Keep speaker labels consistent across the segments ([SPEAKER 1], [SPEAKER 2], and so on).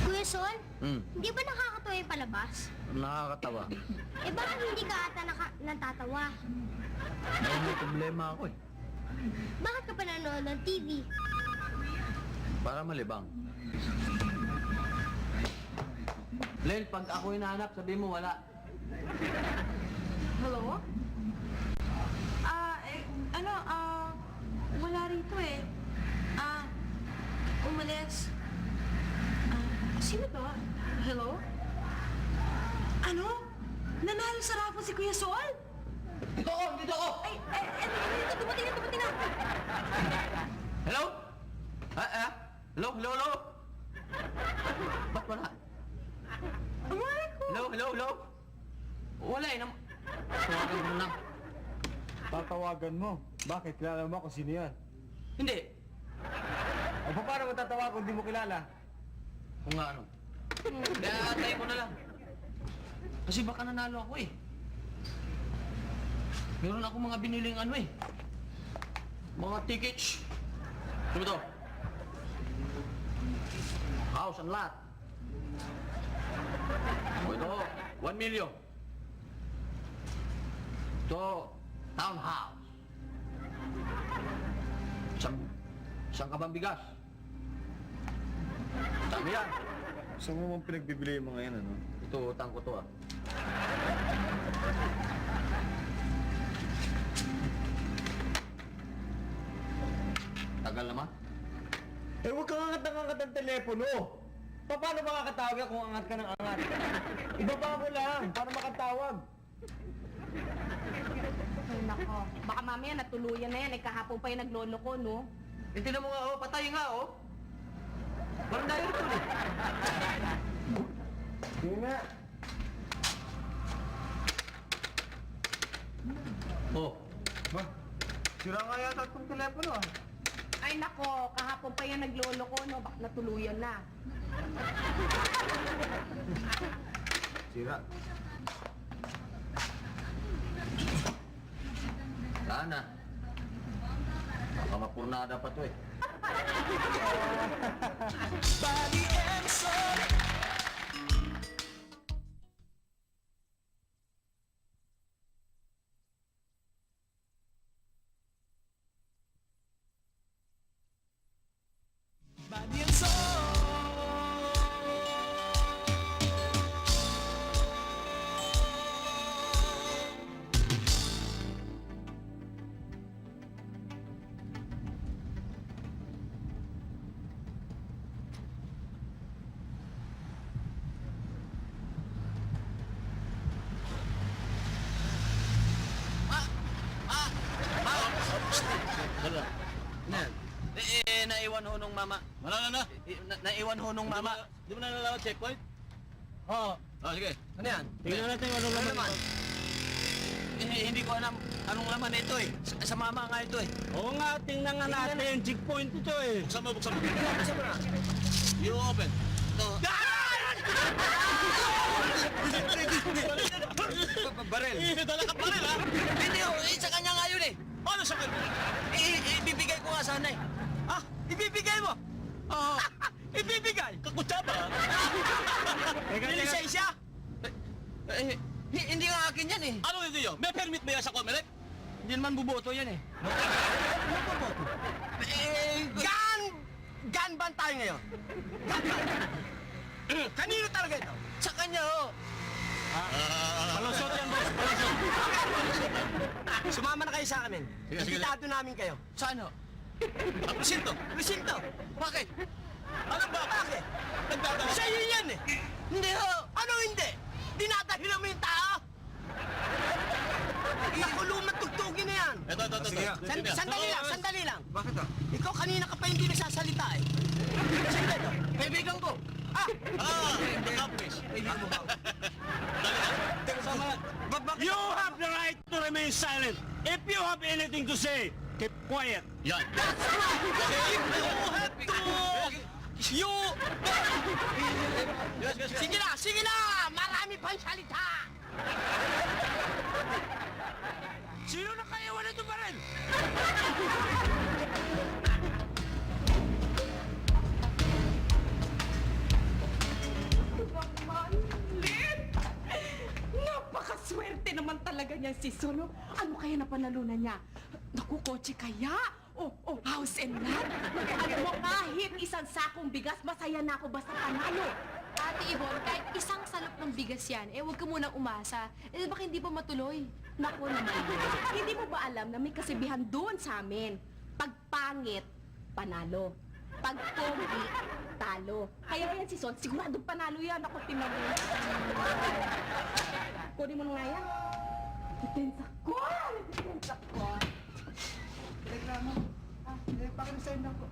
[SPEAKER 1] Kuya Sol, hindi ba nakakatawa yung palabas?
[SPEAKER 2] Nakakatawa.
[SPEAKER 1] Eh bakit hindi ka ata natatawa?
[SPEAKER 2] May problema ako eh.
[SPEAKER 1] Bakit ka pa nanonood ng TV?
[SPEAKER 2] Para malibang. Len, pag ako hinahanap, sabi mo wala.
[SPEAKER 3] Hello? Wala rito eh. Umalis. Sino to? Hello? Ano? Nanalo sa raffle si Kuya Sol?
[SPEAKER 2] Dito ako! Dito ako!
[SPEAKER 3] Dito, dumating na.
[SPEAKER 2] Hello? Hello? Hello? Hello? Ba't wala?
[SPEAKER 3] Malay ko.
[SPEAKER 2] Hello? Wala eh. Tawagan mo na.
[SPEAKER 4] Tatawagan mo. Bakit? Kilala mo kung sino yan?
[SPEAKER 2] Hindi.
[SPEAKER 4] O paano mo tatawagan kung di mo kilala?
[SPEAKER 2] Kung nga ano. Kaya atayin ko na lang. Kasi baka nanalo ako eh. Meron ako mga biniling ano eh. Mga tickets. Ano to? House and lot. O ito, 1 million. Ito, townhouse. Isang kabang bigas. Sabi yan.
[SPEAKER 4] Saan mo mong pinagbibili yung mga yan, ano?
[SPEAKER 2] Ito, utang ko to ah. Tagal naman.
[SPEAKER 4] Eh, huwag kang angat ng telepono! Paano makakatawag kung angat ka ng angat? Ibaba mo lang, para makatawag.
[SPEAKER 3] Ay, nako. Baka mamaya natuluyan na yan. Eh, kahapon pa yung naglolo ko, no?
[SPEAKER 2] Eh, tinan mo nga oh, patay nga oh. Parang dahil ito eh.
[SPEAKER 4] Sige nga.
[SPEAKER 2] Oh,
[SPEAKER 4] Ba, sira nga yata itong telepono ah.
[SPEAKER 3] Ay, nako. Kahapon pa yung naglolo ko, no? Baka natuluyan na.
[SPEAKER 4] Sira.
[SPEAKER 2] sana. Baka mapurnada pa to eh.
[SPEAKER 5] Body and soul. Body and soul.
[SPEAKER 2] Wala. Ano yan? Naiwan ho nung mama.
[SPEAKER 6] Wala na.
[SPEAKER 2] Naiwan ho nung mama.
[SPEAKER 6] Di mo na nalaman checkpoint?
[SPEAKER 4] Oo.
[SPEAKER 6] Oh, sige.
[SPEAKER 2] Ano yan?
[SPEAKER 4] Tingnan natin kung ano
[SPEAKER 2] Ano
[SPEAKER 4] naman.
[SPEAKER 2] naman? Hindi ko alam anong laman ito eh. Sa mama nga ito eh.
[SPEAKER 4] Oo nga, tingnan nga natin. Checkpoint ito eh.
[SPEAKER 6] Buksan mo.
[SPEAKER 2] Buksan mo na.
[SPEAKER 6] You open.
[SPEAKER 2] Ito. Barel.
[SPEAKER 6] Dala ka pa rin, ha?
[SPEAKER 2] Hindi ho, sa kanya nga yun eh.
[SPEAKER 6] Ano sa kanya?
[SPEAKER 2] Ibibigay ko nga sana eh.
[SPEAKER 6] Ha? Ibibigay mo?
[SPEAKER 2] Oo.
[SPEAKER 6] Ibibigay? Kakutsaba, ha? May lisensya?
[SPEAKER 2] Hindi nga akin yan eh.
[SPEAKER 6] Ano hindi yun? May permit ba yan sa Comelec?
[SPEAKER 2] Hindi naman buboto yan eh.
[SPEAKER 6] Gun ban tayo ngayon? Gun ban? Kanino talaga ito?
[SPEAKER 2] Sa kanya ho.
[SPEAKER 6] Palusot yan, boss. Sumama na kayo sa amin. Ibitado namin kayo.
[SPEAKER 2] Saan ho?
[SPEAKER 6] Ang presinto.
[SPEAKER 2] Presinto. Bakit?
[SPEAKER 6] Ano ba? Bakit? Nagdadala. Sa'yo yan eh.
[SPEAKER 2] Hindi ho.
[SPEAKER 6] Ano hindi? Dinadahilan mo yung tao? Ikulungan tugtugin na yan. Ito. Sandali lang.
[SPEAKER 4] Bakit ah?
[SPEAKER 6] Ikaw kanina ka pa hindi nagsasalita eh. Sino ito?
[SPEAKER 2] Kaibigan ko.
[SPEAKER 6] Accomplish. You have the right to remain remain silent. If you have anything to say, keep quiet.
[SPEAKER 2] Yan.
[SPEAKER 6] You... Sige na! Marami pang salita! Sino na kaya wala ito pa rin?
[SPEAKER 3] Malit! Napakaswerte naman talaga niya si Solo. Ano kaya napanalunan niya? Naku, kotse kaya? O house and lot? Alam mo, kahit isang sakong bigas, masaya na ako basta panalo.
[SPEAKER 7] Ate Yvonne, kahit isang salop ng bigas yan, huwag ka munang umasa. Baka hindi pa matuloy.
[SPEAKER 3] Naku naman yun. Hindi mo ba alam na may kasibihan doon sa amin? Pag pangit, panalo. Pag pogi, talo. Kaya yan si Son, siguradong panalo yan. Ako, tinago. Kunin mo na nga yan. Depensa ko! Depensa ko!
[SPEAKER 4] Telegramo. Pakiresign lang po.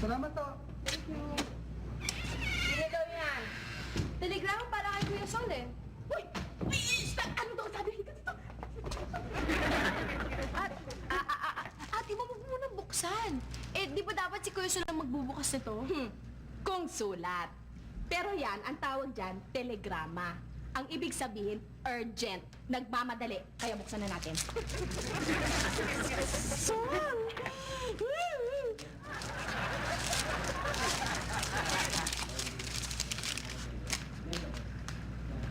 [SPEAKER 4] Salamat to.
[SPEAKER 3] Sino daw yan?
[SPEAKER 7] Telegrama para kay Kuya Sol eh.
[SPEAKER 3] Uy! Uy! Stop! Ano daw sabi dito?
[SPEAKER 7] Ate, mo munang buksan. Di ba dapat si Kuya Sol ang magbubukas nito?
[SPEAKER 3] Kung sulat. Pero yan, ang tawag dyan, telegrama. Ang ibig sabihin, urgent. Nagmamadali. Kaya buksan na natin. Son!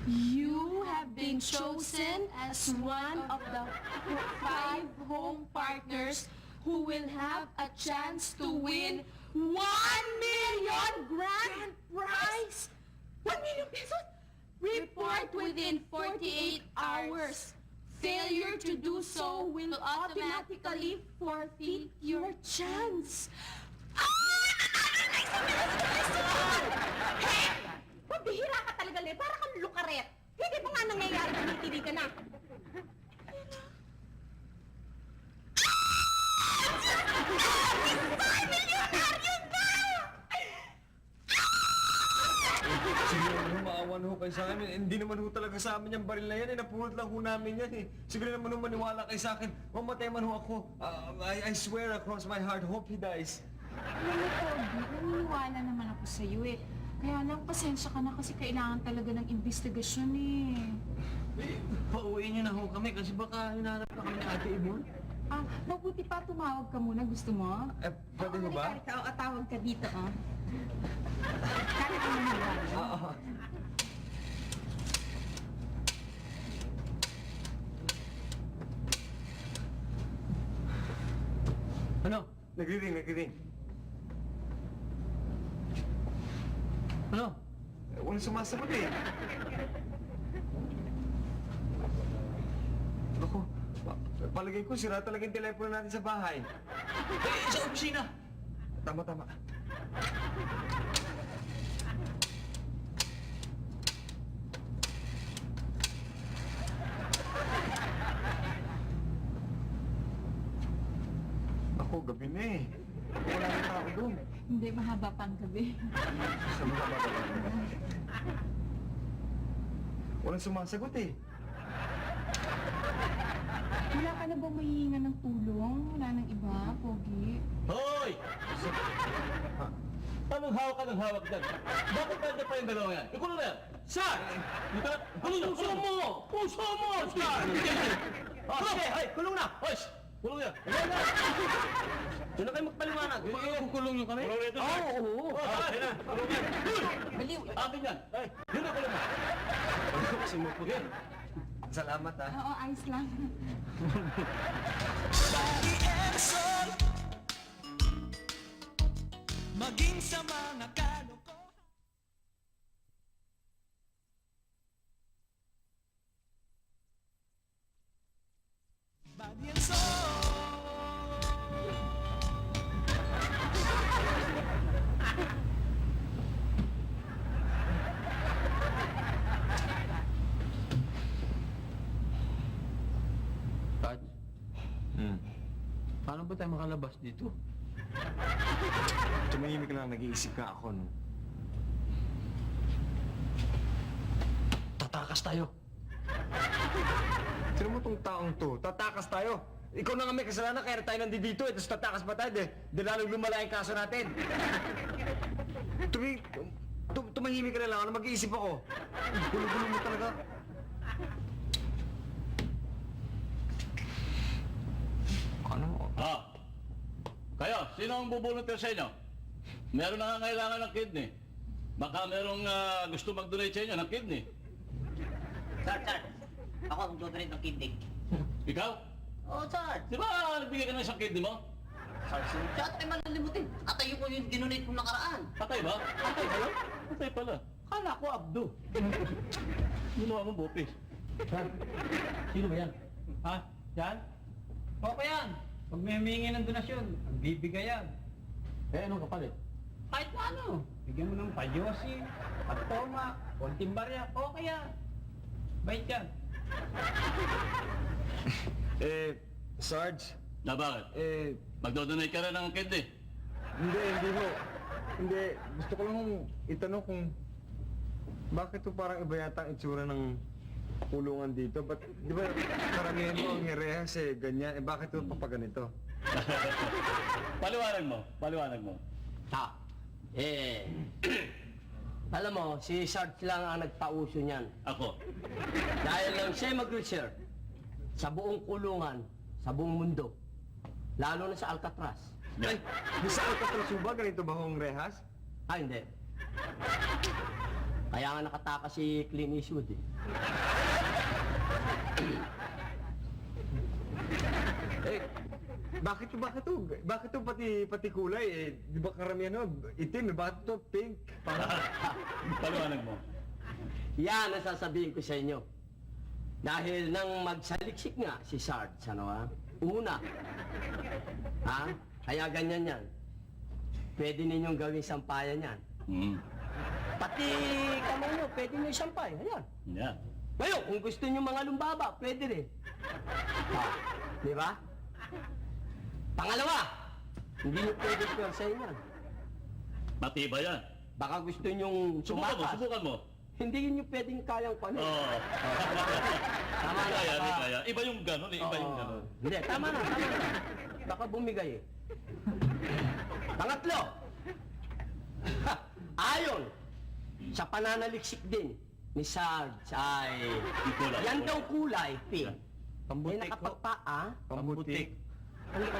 [SPEAKER 7] You have been chosen as one of the 5 home partners who will have a chance to win
[SPEAKER 3] 1 million grand prize! 1 million pesos?
[SPEAKER 7] report within 48 hours. Failure to do so will automatically forfeit your chance.
[SPEAKER 3] Pabihira ka talaga, Le. Para kang lukaret. Hindi pa nga nangyayari, tumitili ka na.
[SPEAKER 4] Siguro maawa na ho kayo sa amin. Hindi naman ho talaga sa amin yung baril na yan. Napulot lang ho namin yan eh. Siguro naman ho maniwala kayo sa akin. Mamatay man ho ako. I swear across my heart, hope he dies.
[SPEAKER 8] Alam mo, Pogi, naniniwala naman ako sa'yo eh. Kaya lang, pasensya ka na kasi kailangan talaga ng investigasyon eh.
[SPEAKER 2] Pauwiin niyo na ho kami kasi baka hinahanap na kami ni Ate Yvonne.
[SPEAKER 8] Mabuti pa tumawag ka muna. Gusto mo?
[SPEAKER 4] Pwede ho ba?
[SPEAKER 3] Tawag ka dito, oh. Kaya ka maniwala.
[SPEAKER 4] Oo.
[SPEAKER 2] Ano?
[SPEAKER 4] Nagriring.
[SPEAKER 2] Ano?
[SPEAKER 4] Walang sumasagot eh. Ako, palagay ko sira talaga yung telepono natin sa bahay.
[SPEAKER 2] Sa opisina!
[SPEAKER 4] Tama. Ako, gabi na eh. Wala na tao doon.
[SPEAKER 8] Hindi, mahaba pang gabi.
[SPEAKER 4] Sa mga baba. Walang sumasagot eh.
[SPEAKER 8] Wala ka na ba mahihinga ng tulong? Wala nang iba, Pogi?
[SPEAKER 2] Hoy! Anong hawak ka ng hawak dyan? Bakit nandiyan pa yung dalawa yan? Ikulong na yan! Sir! Puso mo! Puso mo! Sir! Sige! Ay! Kulong na! Ay! Kulong yan! Kulong na! Doon na kayo magpaliwanag! Kukulong nyo kami? Kulong na ito, sir! Oo! Ay na! Kulong yan! Baliw! Akin yan! Ay! Yun na kulong na! Sumupugin!
[SPEAKER 4] Salamat ah.
[SPEAKER 8] Oo, ayos lang.
[SPEAKER 5] Body and soul. Maging sa mga kalokohan. Body and soul.
[SPEAKER 2] Taj, paano ba tayo makalabas dito?
[SPEAKER 4] Tumahimik lang, nag-iisip ka ako no.
[SPEAKER 2] Tataka tatakas tayo.
[SPEAKER 4] Sino mo tong taong to? Tatakas tayo. Ikaw na nga may kasalanan, kaya tayo nandito eh. Tapos tatakas pa tayo, di lalong lumala yung kaso natin. Tumahimik ka na lang, ano mag-iisip ako. Gulo-gulo mo talaga. Ano?
[SPEAKER 2] Kayo, sino ang bubuluntir sa inyo? Meron na kailangan ng kidney. Baka merong gusto mag-donate sa inyo ng kidney.
[SPEAKER 9] Sir, ako ang donate ng kidney.
[SPEAKER 2] Ikaw?
[SPEAKER 9] Oo, sir.
[SPEAKER 2] Di ba nagbigay ka ng isang kidney mo?
[SPEAKER 9] Sir, ay malilimutin. Atay ko yung dinonate ko nakaraan.
[SPEAKER 2] Patay ba? Patay ba yun? Patay pala. Kala ko abdo. Ginawa mo bopis. Sino ba yan?
[SPEAKER 10] Ha? Yan? Okay yan. Pag may humingi ng donasyon, bibigay yan.
[SPEAKER 2] Eh, anong kapalit?
[SPEAKER 10] Kahit na ano. Bigyan mo ng payosi, patoma, konting barya, okay yan. Bait yan.
[SPEAKER 4] Sarge,
[SPEAKER 2] Na bakit? Magdodonate ka rin ng kidney?
[SPEAKER 4] hindi ho. Hindi, gusto ko lang itanong kung bakit to parang iba yata ang itsura ng kulungan dito? Ba't, di ba, karamihan mo ang herehas ganyan. Bakit to papaganito?
[SPEAKER 2] Paliwanag mo.
[SPEAKER 9] Alam mo, si Sarge lang ang nagpauso niyan.
[SPEAKER 2] Ako.
[SPEAKER 9] Dahil lang siya mag-research sa buong kulungan, sa buong mundo. Lalo na sa Alcatraz.
[SPEAKER 4] Ay, di sa Alcatraz ba? Ganito ba hong rehas?
[SPEAKER 9] Hindi. Kaya nga nakatakas si Clint Eastwood eh.
[SPEAKER 4] Bakit to pati kulay di ba karamihan itim bakit to pink?
[SPEAKER 2] Paliwanag mo.
[SPEAKER 9] Yan ang sasabihin ko sa inyo. Dahil nang magsaliksik nga si Sarge, una, kaya ganyan yan. Pwede ninyong gawing sampayan yan. Pati kamay nyo, pwede nyo sampay, ayan.
[SPEAKER 2] Yeah.
[SPEAKER 9] Ngayon, kung gusto nyo mga lumbaba, pwede rin. Di ba? Pangalawa, hindi nyo pwede pwersahin yan.
[SPEAKER 2] Matibay yan.
[SPEAKER 9] Baka gusto nyong tumakas.
[SPEAKER 2] Subukan mo.
[SPEAKER 9] Hindi nyo pwedeng kayang panin.
[SPEAKER 2] Oo.
[SPEAKER 9] Tama na.
[SPEAKER 2] Hindi kaya. Iba yung gano'n, iba yung gano'n.
[SPEAKER 9] Hindi, tama na. Baka bumigay eh. Pangatlo, ayon sa pananaliksik din ni Sarge ay
[SPEAKER 2] Kulay.
[SPEAKER 9] yan daw kulay, pink.
[SPEAKER 4] Pambutik
[SPEAKER 9] Eh nakapagpaa.
[SPEAKER 4] Pambutik.
[SPEAKER 9] Ano ba?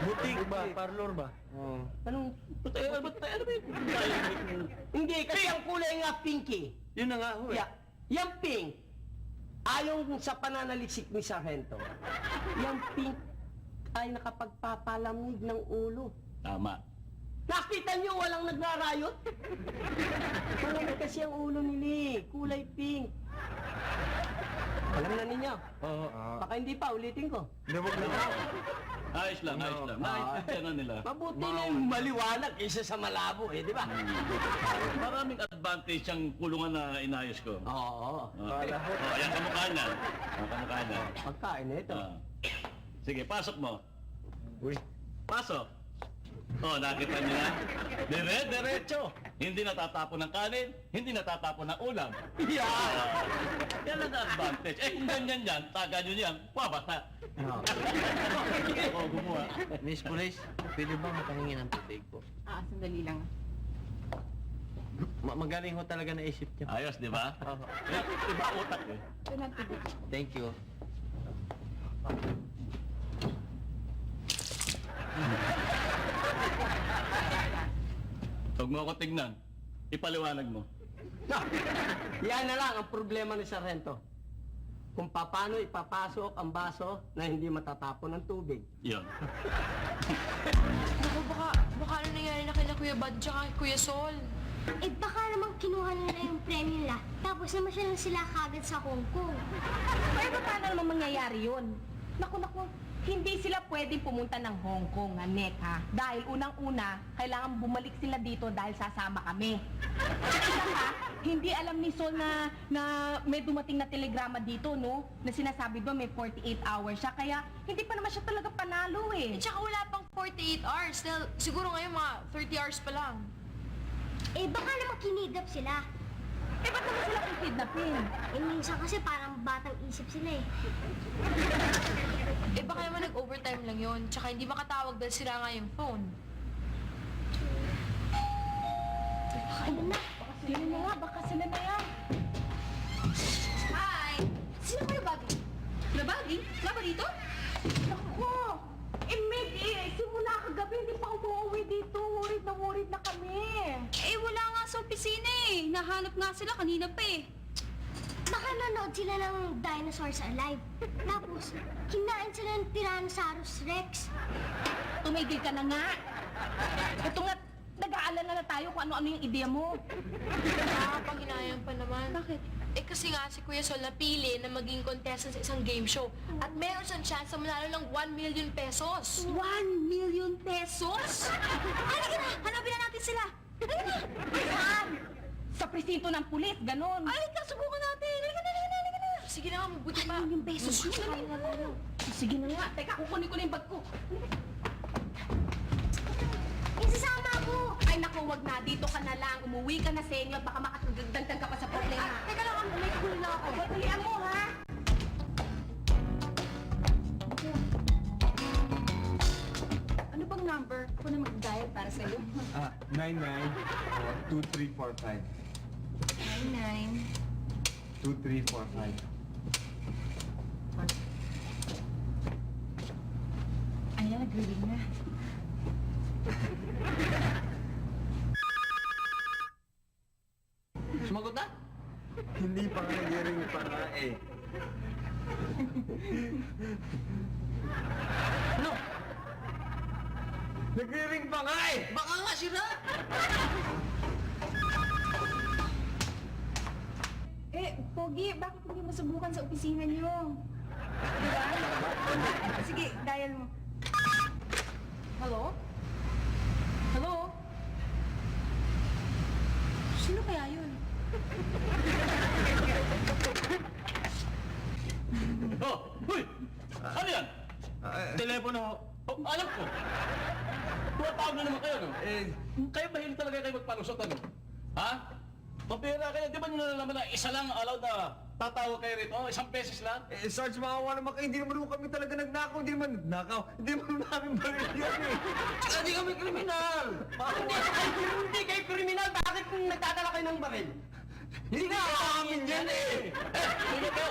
[SPEAKER 4] Butik ba? Parlor ba?
[SPEAKER 9] Anong?
[SPEAKER 2] Ano ba yung...
[SPEAKER 9] Hindi, kasi ang kulay nga pinky.
[SPEAKER 4] Yun na nga ho
[SPEAKER 9] Yang pink, ayon sa pananaliksik ni Sargento, yang pink ay nakapagpapalamig ng ulo.
[SPEAKER 2] Tama.
[SPEAKER 9] Nakita niyo walang nagrarayot? Malamig kasi ang ulo nila kulay pink. Alam na ninyo?
[SPEAKER 4] Oo.
[SPEAKER 9] Baka hindi pa, ulitin ko.
[SPEAKER 4] Huwag na.
[SPEAKER 2] Ayos lang. Naintindihan na nila.
[SPEAKER 9] Mabuti na yung maliwanag kaysa sa malabo di ba?
[SPEAKER 2] Maraming advantage ang kulungan na inayos ko.
[SPEAKER 9] Oo.
[SPEAKER 2] Ayan kamukha niya. Kamukha niya.
[SPEAKER 9] Pagkain na ito.
[SPEAKER 2] Sige, pasok mo.
[SPEAKER 4] Uy.
[SPEAKER 2] Pasok. Nakita niyo na? Diretso. Hindi natatapon ng kanin, hindi natatapon ng ulam. Yan ang advantage. Kung ganyan yan, taga nyo yan, pabasa. Gumawa.
[SPEAKER 6] Miss Police, pwede ba makahingi ng tubig po?
[SPEAKER 3] Sandali lang.
[SPEAKER 6] Magaling ho talaga naisip niyo.
[SPEAKER 2] Ayos, di ba? Iba utak eh.
[SPEAKER 6] Thank you.
[SPEAKER 2] Huwag mo ako tignan. Ipaliwanag mo.
[SPEAKER 9] Yan na lang ang problema ni Sargento. Kung paano ipapasok ang baso na hindi matatapon ng tubig.
[SPEAKER 2] Yun.
[SPEAKER 7] Naku, baka ano nangyari na kila Kuya Bad tsaka kay Kuya Sol.
[SPEAKER 1] Baka namang kinuha nila yung premyo nila, tapos naman sila kagad sa Hong Kong.
[SPEAKER 3] Pero paano naman mangyayari yun? Naku, hindi sila pwedeng pumunta ng Hong Kong, Anek, ha? Dahil unang-una, kailangan bumalik sila dito dahil sasama kami. At isa pa, hindi alam ni Sol na may dumating na telegrama dito, no? Na sinasabi ba may 48 hours siya, kaya hindi pa naman siya talaga panalo, eh.
[SPEAKER 7] Tsaka wala pang 48 hours. Siguro ngayon mga 30 hours pa lang.
[SPEAKER 1] Baka namang kinidap sila.
[SPEAKER 3] Eh, ba't naman sila kung kidnapin?
[SPEAKER 1] Eh, minsan kasi parang batang isip sila eh.
[SPEAKER 7] Eh baka naman nag-overtime lang yun. Tsaka hindi makatawag dahil sira nga yung phone.
[SPEAKER 1] Ayun na.
[SPEAKER 3] Sino na nga? Baka sila na yan. Hi! Sino kayo, Baggy? Na Baggy? Wala ba dito? Naku! Meg, simula kagabi, hindi pa umuwi dito. Worried na kami.
[SPEAKER 7] Eh wala nga sa opisina eh. Nahanap nga sila kanina pa eh.
[SPEAKER 1] Baka nanood sila ng Dinosaurs Alive. Tapos, kinain sila ng Tyrannosaurus Rex.
[SPEAKER 3] Tumigil ka na nga. Ito nga, nag-aalala na tayo kung ano-ano yung ideya mo.
[SPEAKER 7] Panghinayang pa naman.
[SPEAKER 3] Bakit?
[SPEAKER 7] Eh kasi nga si Kuya Sol napili na maging contestant sa isang game show. At meron siyang chance na manalo ng 1 million pesos.
[SPEAKER 3] 1 million pesos? Halika na! Hanapin na natin sila! Halika na! Saan? Sa presinto ng pulis, ganon. Halika, subukan natin! Halika na!
[SPEAKER 7] Sige na nga, mabuti pa.
[SPEAKER 3] 1 million pesos yun. Sige na nga. Teka, kukunin ko na yung bag ko.
[SPEAKER 1] Isasama ako!
[SPEAKER 3] Ay naku, wag na. Dito ka na lang. Umuwi ka na, senior. Baka makatagdagdag ka pa sa problema.
[SPEAKER 1] Teka lang, may cool na ako.
[SPEAKER 3] Dalian mo, ha? Ano bang number? Ako na mag-dial para sa'yo.
[SPEAKER 4] 99-2345. 2345.
[SPEAKER 3] Ayan, nag-reading na.
[SPEAKER 2] Sumagot na?
[SPEAKER 4] Hindi pa nga nag-ring pa nga eh.
[SPEAKER 2] Ano?
[SPEAKER 4] Nag-ring pa nga eh!
[SPEAKER 2] Baka nga sira!
[SPEAKER 3] Eh, Pogi, bakit hindi mo subukan sa opisina niyo? Diba? Sige, dial mo. Hello? Hello? Sino kaya yun?
[SPEAKER 2] Oh! Uy! Ano yan? Telepono. Oh, alam ko. Tumatawag na naman kayo, no? Kayo mahilig talaga kayo magpalusot, ano? Ha? Mapira kayo, di ba nyo nalalaman na isa lang allowed na tatawag kayo rito? Isang beses lang?
[SPEAKER 4] Sarge, maawa naman kayo. Hindi naman kami talaga nagnakaw. Hindi naman nagnakaw. Hindi naman namin baril yan eh.
[SPEAKER 9] Hindi kami kriminal! Hindi kayo kriminal! Bakit nagdadala kayo ng baril? Hindi nga amin yan eh!
[SPEAKER 2] Sige kayo!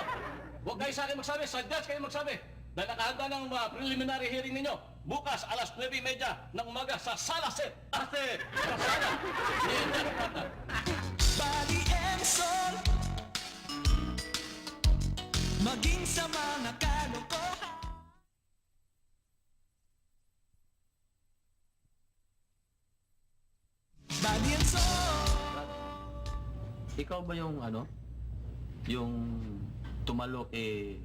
[SPEAKER 2] Huwag kayo sa akin magsabi, sa judge kayo magsabi. Dahil nakahanda ng preliminary hearing ninyo, bukas alas 9:30 ng umaga sa Sala Set. Ate! Sa Sala! Yan yan, Pata.
[SPEAKER 5] Body and soul. Maging sa mga kalokohan. Body and soul.
[SPEAKER 2] Ikaw ba yung ano? Yung tumalo kay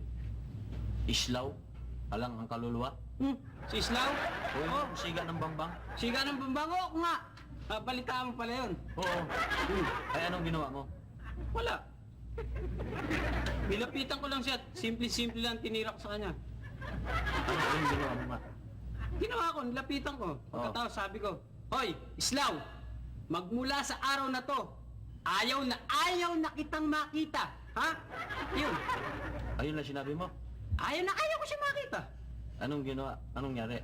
[SPEAKER 2] Islaw? Alang ang kaluluwa?
[SPEAKER 9] Si Islaw?
[SPEAKER 2] O yung siga ng bambang?
[SPEAKER 9] Siga ng bambango ko nga! Balitaan mo pala yun.
[SPEAKER 2] Oo. Ay anong ginawa mo?
[SPEAKER 9] Wala. Nilapitan ko lang siya at simple-simple lang tinira ko sa kanya.
[SPEAKER 2] Anong ginawa mo nga?
[SPEAKER 9] Ginawa ko, nilapitan ko. Pagkatapos sabi ko, Hoy, Islaw! Magmula sa araw na to, ayaw na kitang makita. Ha? Yun.
[SPEAKER 2] Ayun lang sinabi mo?
[SPEAKER 9] Ayaw ko siya makita.
[SPEAKER 2] Anong ginawa? Anong nangyari?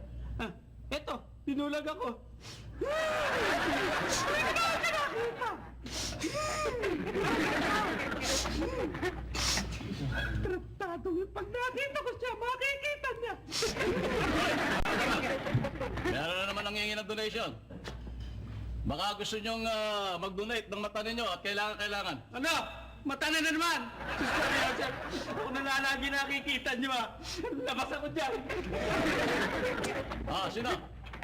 [SPEAKER 9] Eto, tinulag ako. Tratado yung pag nakita ko siya, makikita niya.
[SPEAKER 2] Meron na naman nangyayang ng donation. Baka gusto nyong mag-donate ng mata ninyo at kailangan.
[SPEAKER 9] Ano? Mata na naman! Sister, ako na nga lagi nakikita niyo ah. Labas ako dyan.
[SPEAKER 2] Sino?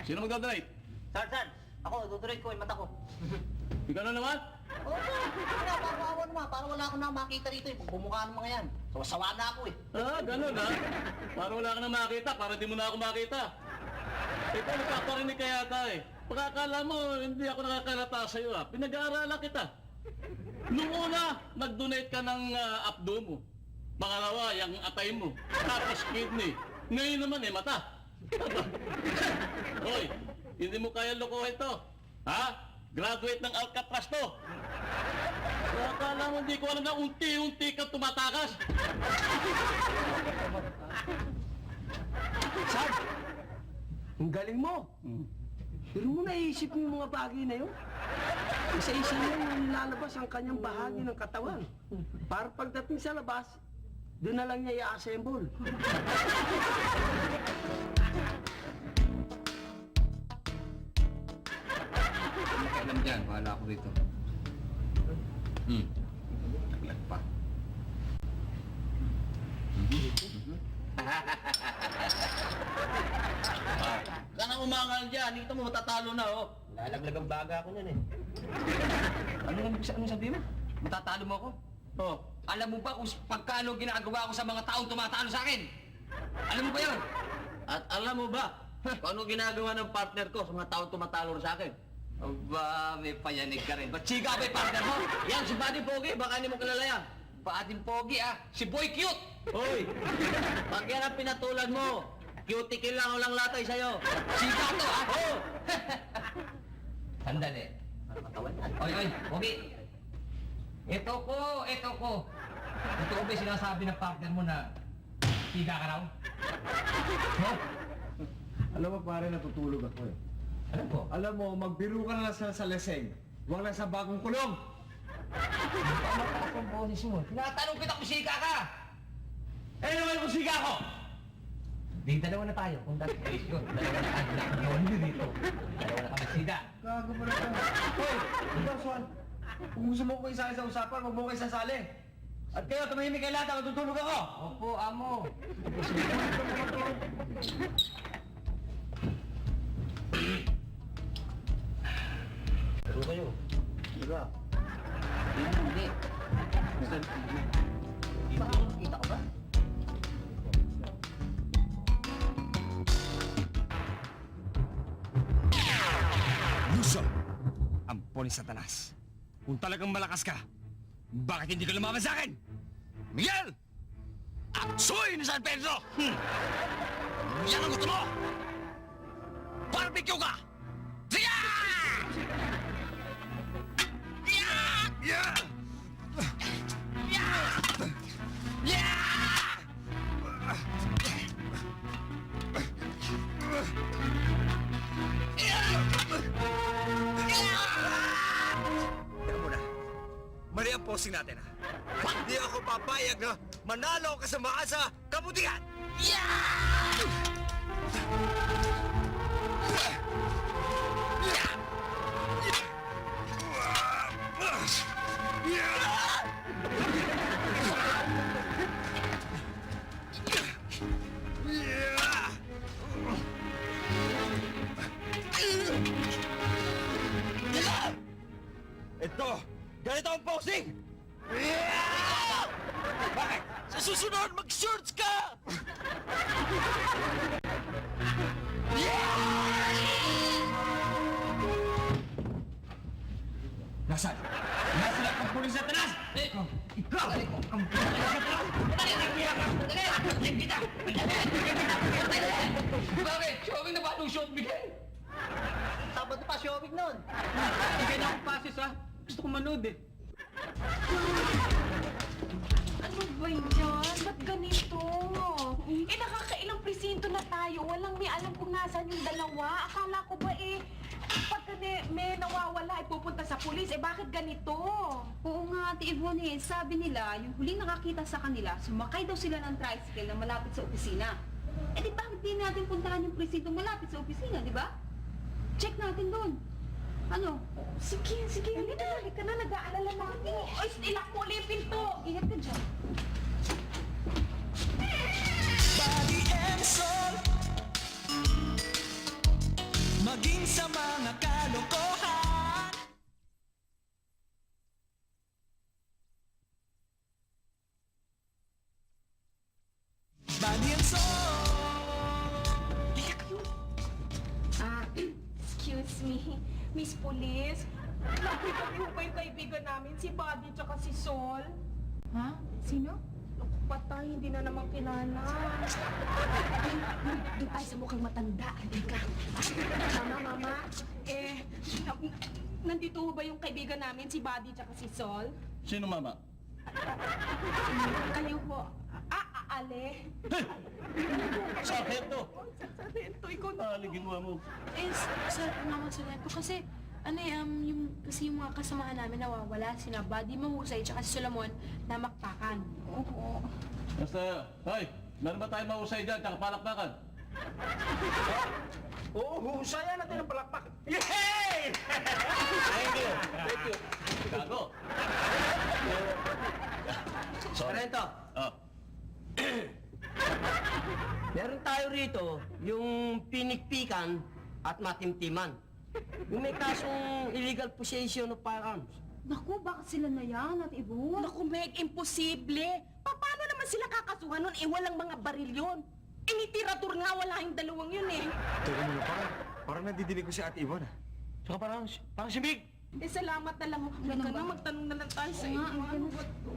[SPEAKER 2] Sino mag-donate?
[SPEAKER 11] Sarsan, ako, tutuloy ko yung mata ko.
[SPEAKER 2] Ikaw na naman?
[SPEAKER 11] Oo, para naman, para wala akong na makita rito eh. Bumukha ng mga yan. Sawa na ako eh.
[SPEAKER 2] Ganun ha? Para wala ka na makita, para di mo na ako makita. Ikaw nagkakarinig ka yata eh. Pagkakala mo, hindi ako nakakalata sa'yo ha. Pinag-aaralan kita. Noong una, nag-donate ka ng abdo mo. Pangalawa, yung atay mo. Tapos kidney. Ngayon naman eh, mata. Hoy, hindi mo kaya lokohin to. Ha? Graduate ng Alcatraz to. Akala mo hindi ko alam na unti-unti ka tumatakas.
[SPEAKER 9] Sab! Ang galing mo! Pero mo naisip mo yung mga bagay na yun. Isa-isa niya yung lalabas ang kanyang bahagi ng katawan. Para pagdating sa labas, doon na lang niya i-assemble.
[SPEAKER 6] Alam dyan, bahala ako dito. Naglag pa.
[SPEAKER 2] Kanang umangal dyan, dito mo matatalo na, oh.
[SPEAKER 9] Lalaglag ang baga ko niyan eh. Ano sabi mo? Matatalo mo ako?
[SPEAKER 2] Oh.
[SPEAKER 6] Alam mo ba kung pagkano ginagawa ko sa mga taong tumatalo sa akin? Alam mo ba yun?
[SPEAKER 2] At alam mo ba, kung ano ginagawa ng partner ko sa mga taong tumatalo sa akin?
[SPEAKER 6] Aba, may payanig ka rin. Ba't chika ba yung partner mo?
[SPEAKER 2] Yan, si Buddy Pogi, baka hindi mo kilala yan.
[SPEAKER 6] Paading pogi ah, si Boy Cute!
[SPEAKER 2] Hoy, pag yan ang pinatulan mo, cutie lang o lang latay sa'yo.
[SPEAKER 6] Chika to ah!
[SPEAKER 2] Oh!
[SPEAKER 6] Sandali. Oy, oy, Pogi! Ito ko! Ito ba yung sinasabi ng partner mo na chika ka raw? No?
[SPEAKER 4] Alam mo pare, natutulog ako eh.
[SPEAKER 6] Ano po?
[SPEAKER 4] Alam mo, magbiro ka na lang sa laseng. Huwag lang sa bagong kulong.
[SPEAKER 6] Mataas ang boses mo. Tinatanong kita kung sika ka!
[SPEAKER 2] Eh naman kung siga ko!
[SPEAKER 6] Di, dalawa na tayo. Kung dati ayos yun, dalawa na tayo. Nakagawan nyo dito. Dalawa na kami sika.
[SPEAKER 4] Gago mo na ka. Hoy, ikaw, Swan. Kung gusto mo ko isali sa usapan, huwag mo ko isasali. At kayo, tumahimik kayo lahat, matutulog ako.
[SPEAKER 6] Opo, amo.
[SPEAKER 2] Pero kayo, siga.
[SPEAKER 6] Hindi. Kita ko ba?
[SPEAKER 5] Lucio, ampon ni Satanas. Kung talagang malakas ka, bakit hindi ka lumaban sa akin? Miguel! Atsoy ni San Pedro! Yan ang gusto mo! Barbecue ka! Sige! Yeah! Yeah! Yeah! Yeah! Teka muna. Mali ang posing natin, ha? Hindi ako papayag na manalo ka sa maasa kabutihan! Yeah! Ito! Ganito ang posing! Bakit? Sa susunod, mag-shorts ka! Nasaan? Nasaan ang pulis sa tanas? Ikaw!
[SPEAKER 6] Bakit? Showing na ba nung shot, Miguel?
[SPEAKER 11] Sabado pa showing nun.
[SPEAKER 9] Bigay na akong pasis ha. Gusto ko manood eh.
[SPEAKER 7] Ano ba yan? Ba't ganito? Eh, nakakailang presinto na tayo. Walang may alam kung nasaan yung dalawa. Akala ko ba pagka may nawawala, pupunta sa pulis. Bakit ganito?
[SPEAKER 3] Oo nga, Ate Yvonne, sabi nila, yung huling nakakita sa kanila, sumakay daw sila ng tricycle na malapit sa opisina. Di bakit di natin puntahan yung presinto malapit sa opisina, di ba? Check natin doon. Ano?
[SPEAKER 7] Sige. Halika na. Nag-aalala na ako. Ay, ilak mo ulit yung pinto.
[SPEAKER 3] Ingat ka dyan.
[SPEAKER 5] Body and soul, maging sa mga kalokohan. Body and soul.
[SPEAKER 7] Excuse me, Miss Police. Nakita niyo ba yung kaibigan namin, si Buddy tsaka si Sol?
[SPEAKER 8] Ha? Sino?
[SPEAKER 7] Patay, hindi na naman kilala.
[SPEAKER 3] Doon tayo sa mukhang matanda. Halika.
[SPEAKER 7] Mama, nandito ba yung kaibigan namin, si Buddy tsaka si Sol?
[SPEAKER 2] Sino mama?
[SPEAKER 3] Kayo po. Ale.
[SPEAKER 2] Sargento!
[SPEAKER 3] Sargento, ikaw na.
[SPEAKER 2] Ginawa mo.
[SPEAKER 8] Eh, sir, naman Sargento, kasi, yung mga kasamahan namin nawawala, sina Buddy Mahusay, tsaka si Solomon, namakpakan. Oo.
[SPEAKER 2] Basta, hoy, meron ba tayo mahusay dyan, tsaka palakpakan?
[SPEAKER 9] Oo, husayan natin ang palakpak.
[SPEAKER 2] Yay! Thank you. Thank you. Gago.
[SPEAKER 9] Sargento,
[SPEAKER 2] Oh.
[SPEAKER 9] meron tayo rito yung pinikpikan at matimtiman. Yung may kasong illegal possession of firearms.
[SPEAKER 8] Naku, bakit sila na yan at Ibo?
[SPEAKER 3] Naku, Meg, imposible. Paano naman sila kakasuhan nun? Walang mga baril yun. Initiratur nga, wala yung dalawang yun eh.
[SPEAKER 4] Teka muna, parang nadidinig ko si Ate Yvonne, ah.
[SPEAKER 2] Saka parang si Big.
[SPEAKER 3] Salamat na lang. Huwag ka na, magtanong na lang tayo sa
[SPEAKER 8] Oo nga,
[SPEAKER 3] inyo.
[SPEAKER 8] ano ba ito?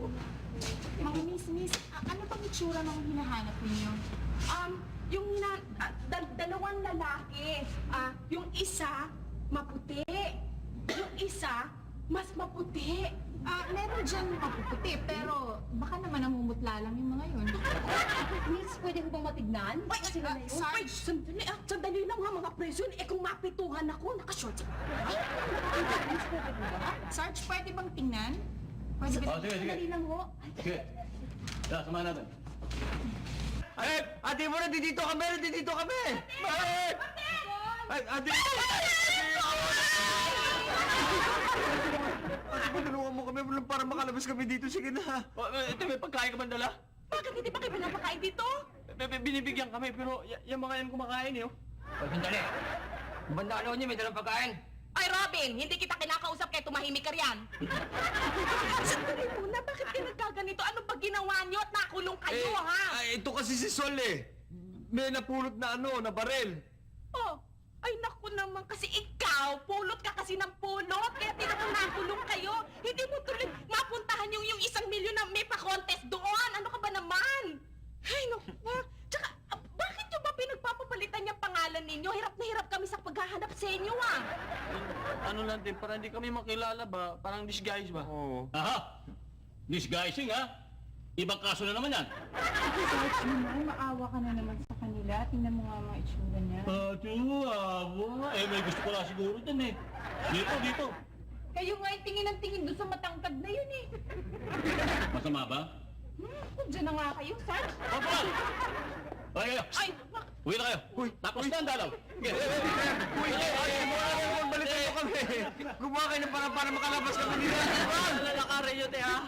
[SPEAKER 8] Mga miss, ano bang itsura ng hinahanap ninyo?
[SPEAKER 3] Yung dalawang lalaki. Yung isa, maputi. Yung isa, mas maputi.
[SPEAKER 8] Meron dyan mapuputi, pero baka naman namumutla lang yung mga yun.
[SPEAKER 7] Miss, pwede ko bang matignan?
[SPEAKER 3] Ay,
[SPEAKER 7] Sila na yun?
[SPEAKER 3] Ay, sandali lang ha, mga preso. Kung mapituhan ako, nakashort.
[SPEAKER 7] Miss, pwede ko ba?
[SPEAKER 8] Sarge, pwede bang tingnan? Pwede ba?
[SPEAKER 2] Oh, sige, sige.
[SPEAKER 7] Dali lang ho.
[SPEAKER 2] Sige. Yeah, samahan natin.
[SPEAKER 9] Ay, Ate mo, nandito kami! Nandito kami! Bakit? Ay, Ate
[SPEAKER 4] Tulungan mo kami para makalabas kami dito. Sige na.
[SPEAKER 2] Ito, may pagkain ka ba dala?
[SPEAKER 3] Bakit hindi pa kayo pinapakain dito?
[SPEAKER 2] Binibigyan kami, pero yung mga yan kumakain eh.
[SPEAKER 6] O, sandali. Bandalo niyo, may dalang pagkain.
[SPEAKER 3] Ay, Robin, hindi kita kinakausap kaya tumahimik ka riyan. Sandali muna, bakit kayo nagkaganito? Ano ba ginawa niyo at nakulong kayo, ha?
[SPEAKER 4] Ito kasi si Sol eh. May napulot na na barel.
[SPEAKER 3] Oh, ay naku naman, kasi ikaw, pulot ka kasi ng pulot, kaya tinapong nakulong kayo. Hindi mo tuloy mapuntahan yung 1 milyon na may pa-contest doon. Ano ka ba naman? Ay, naku. Tsaka, bakit nyo ba pinagpapapalitan yung pangalan ninyo? Hirap na hirap kami sa paghahanap sa inyo, ah.
[SPEAKER 2] Ano lang din, para hindi kami makilala ba? Parang disguise ba?
[SPEAKER 4] Oo.
[SPEAKER 2] Aha! Disguising ha? Ibang kaso na naman yan.
[SPEAKER 8] Sarge naman, maawa ka na naman sa kanila. Tingnan mo nga mga itsura niya.
[SPEAKER 2] May gusto ko lang siguro dyan eh. Dito.
[SPEAKER 8] Kayo nga yung tingin ng tingin doon sa matangkad na yun eh.
[SPEAKER 2] Masama ba?
[SPEAKER 8] Diyan na nga kayo, Sarge.
[SPEAKER 2] Opo! Okay kayo.
[SPEAKER 3] Ay,
[SPEAKER 2] Uwi na kayo. Tapos na ang dalaw. Sige.
[SPEAKER 4] Balik mo kami. Gumawa kayo ng para makalabas kami dito.
[SPEAKER 9] Lalakarin nyo, te, ha?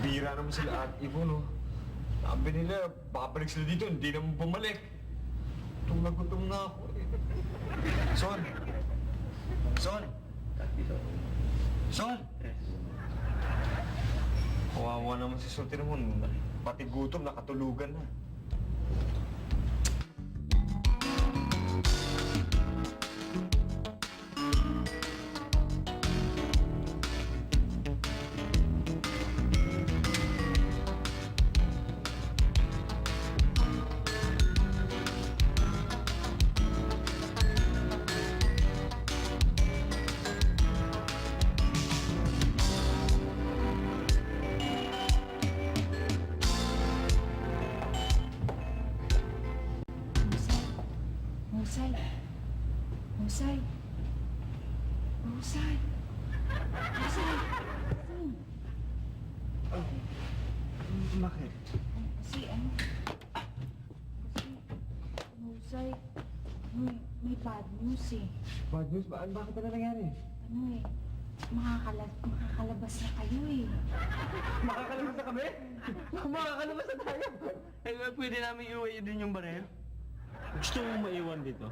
[SPEAKER 4] Bira naman sila at Yvonne, no? Sabi nila, babalik sila dito, hindi naman bumalik. Gutom na gutom na ako eh. Son! Son! Son! Kawawa naman si Son, tinan mo, pati gutom, nakatulugan na.
[SPEAKER 8] Mahusay. Mahusay. Mahusay. Mahusay.
[SPEAKER 4] Bakit?
[SPEAKER 8] Kasi Mahusay. May bad news eh.
[SPEAKER 4] Bad news ba? Bakit na nangyari?
[SPEAKER 8] Makakalabas na kayo eh.
[SPEAKER 9] Makakalabas na kami? Makakalabas na tayo. Pwede namin iuwi din yung baril. Gusto mong maiwan dito?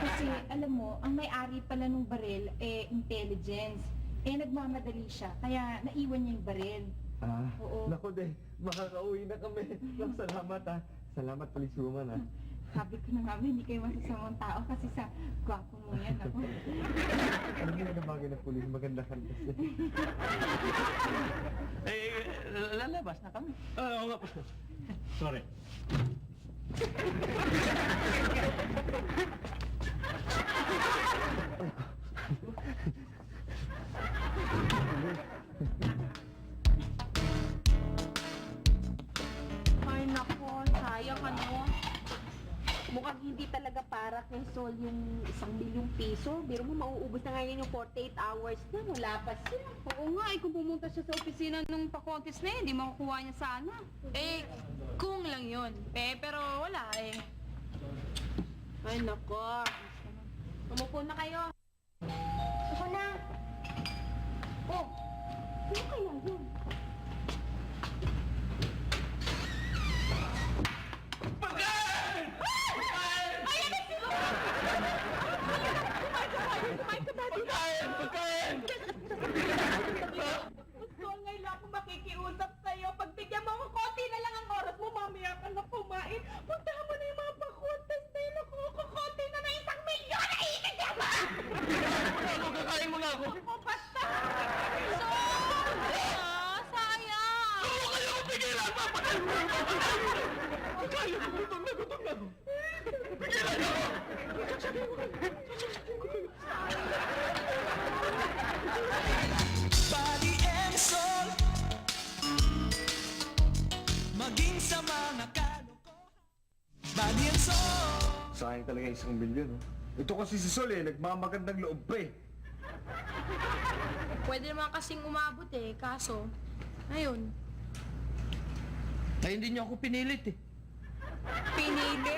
[SPEAKER 8] Kasi alam mo, ang may-ari pala nung baril intelligence. Nagmamadali siya, kaya naiwan niya yung baril. Oo.
[SPEAKER 4] Naku de, makakauwi na kami. Salamat ha. Salamat, Police Woman ha.
[SPEAKER 8] Sabi ko na nga, hindi kayo masasamang tao kasi sa gwapo mo yan. Ako.
[SPEAKER 4] Ano yung nabagay na pulis? Maganda ka kasi.
[SPEAKER 9] Lalabas na kami. Oo nga po. Sorry.
[SPEAKER 3] Ay, nako, sayang ano. Mukhang hindi talaga para kay Sol yung 1,000,000 piso. Biro mo, mauubos na ngayon yung 48 hours na. Wala pa siya.
[SPEAKER 8] Oo nga, kung pumunta siya sa opisina nung pa-contest na yun, hindi makukuha niya sana. Eh, kung lang yun. Pero wala eh.
[SPEAKER 3] Ay, nako. Umupo na kayo.
[SPEAKER 1] Ako na.
[SPEAKER 3] Oh, ano kaya yun?
[SPEAKER 2] Pagkain!
[SPEAKER 3] Sol, ngayon lang ako makikiusap sa'yo. Pagbigyan mo ako, konti na lang ang oras mo, mamaya ka na kumain. Puntahan mo na yung mga pa-contest na yun. Ako, konti na na 1,000,000! Naiinit ka ba?
[SPEAKER 2] Kakain mo na ako!
[SPEAKER 3] Basta!
[SPEAKER 8] Sayang!
[SPEAKER 2] Huwag kayo pigilan! Papakain mo! Pagkain mo! Gutom na! Gutom na! Pigilan niyo ako!
[SPEAKER 12] Body and soul, maging sa mga kalokohan. Body and soul.
[SPEAKER 4] Sayang talaga 1,000,000, no? Ito kasi si Sol eh, nagmamagandang loob pa eh.
[SPEAKER 8] Pwede naman kasing umabot eh, kaso, ayun.
[SPEAKER 2] Ay, hindi niyo ako pinilit eh.
[SPEAKER 3] Pinili.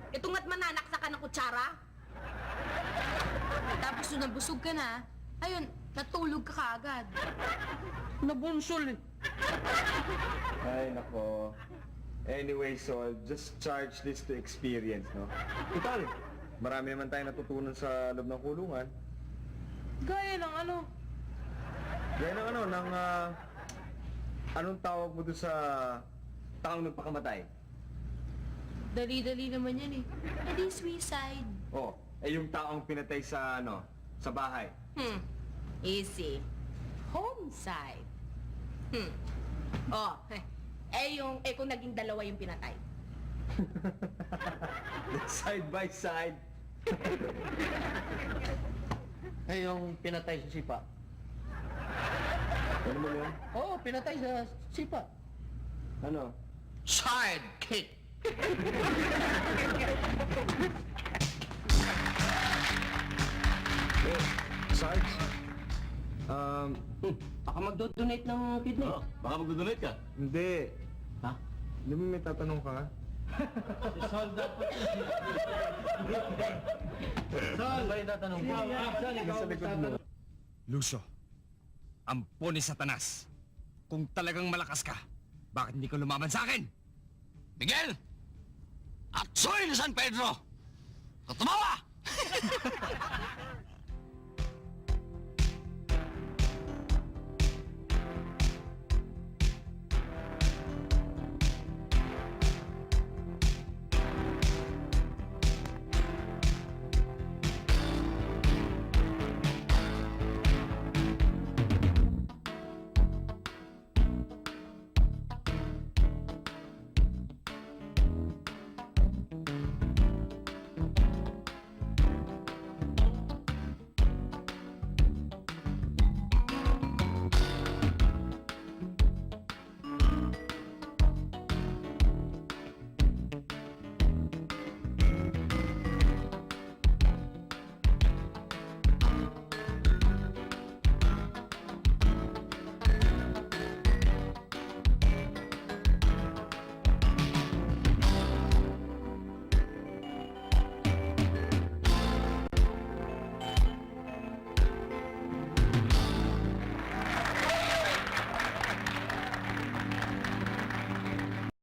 [SPEAKER 3] Ito nga't mananaksa ka ng kutsara.
[SPEAKER 8] Tapos nung nabusog ka na, ayun, natulog ka kaagad.
[SPEAKER 2] Nabunsol eh.
[SPEAKER 4] Ay, nako. Anyway, Sol, just charge this to experience, no? Total, marami naman tayong natutunan sa loob ng kulungan.
[SPEAKER 8] Gaya ng ano,
[SPEAKER 4] Gaya ng ano, ng, anong tawag mo doon sa taong nagpakamatay?
[SPEAKER 8] dali-dali naman yan eh. Eh di suicide.
[SPEAKER 4] Oh, eh yung taong pinatay sa, ano, sa bahay.
[SPEAKER 3] Easy. Homicide. Oh, kung naging dalawa yung pinatay.
[SPEAKER 4] Side by side.
[SPEAKER 2] Ay, yung pinatay sa sipa.
[SPEAKER 4] Ano mo yun?
[SPEAKER 2] Oo, pinatay sa sipa.
[SPEAKER 4] Ano?
[SPEAKER 2] Sidekick!
[SPEAKER 4] Eh, Sarge?
[SPEAKER 9] Baka magdo-donate ng kidney.
[SPEAKER 2] Oo, baka mag-donate ka.
[SPEAKER 4] Hindi.
[SPEAKER 2] Ha?
[SPEAKER 4] Hindi mo may tatanong ka?
[SPEAKER 2] Sol dapat. Sol! Ba yung tatanong ko?
[SPEAKER 4] Sa likod mo.
[SPEAKER 5] Lucio, ampon ni Satanas. Kung talagang malakas ka, bakit hindi ka lumaban sa akin? Miguel! At Soy ni San Pedro! Tumawa!